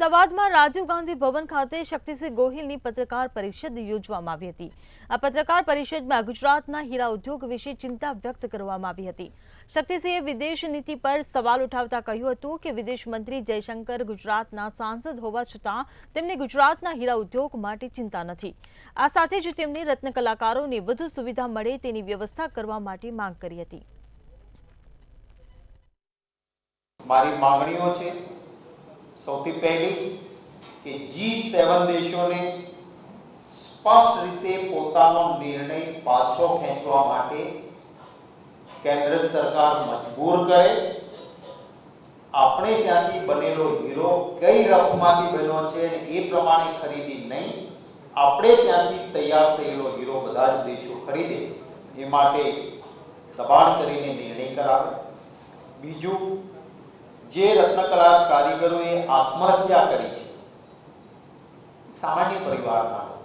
અમદાવાદમાં રાજીવ ગાંધી ભવન ખાતે શક્તિસિંહ ગોહિલની પત્રકાર પરિષદ યોજવામાં આવી હતી। આ પત્રકાર પરિષદમાં ગુજરાતના હીરા ઉદ્યોગ વિશે ચિંતા વ્યક્ત કરવામાં આવી હતી। શક્તિસિંહે વિદેશ નીતિ પર સવાલ ઉઠાવતા કહ્યું હતું કે વિદેશ મંત્રી જયશંકર ગુજરાતના સાંસદ હોવા છતાં તેમને ગુજરાતના હીરા ઉદ્યોગ માટે ચિંતા નથી। આ સાથે જ તેમણે રત્ન કલાકારોને વધુ સુવિધા મળે તેની વ્યવસ્થા કરવા માટે માંગ કરી હતી। મારી માંગણીઓ છે સૌથી પહેલી કે G7 દેશોને સ્પષ્ટ રીતે પોતાનો નિર્ણય પાછો ખેંચવા માટે કેન્દ્ર સરકાર મજબૂર કરે। આપણે ત્યાંથી બનેલો હીરો કઈ રફમાંથી બન્યો છે અને એ પ્રમાણે ખરીદી નહીં, આપણે ત્યાંથી તૈયાર થયેલો હીરો બધા જ દેશો ખરીદે એ માટે દબાણ કરીને નિર્ણય કરાવે। બીજું, જે રત્નકલા કારીગરોએ આત્મહત્યા કરી છે, સામાન્ય પરિવારના લોકો,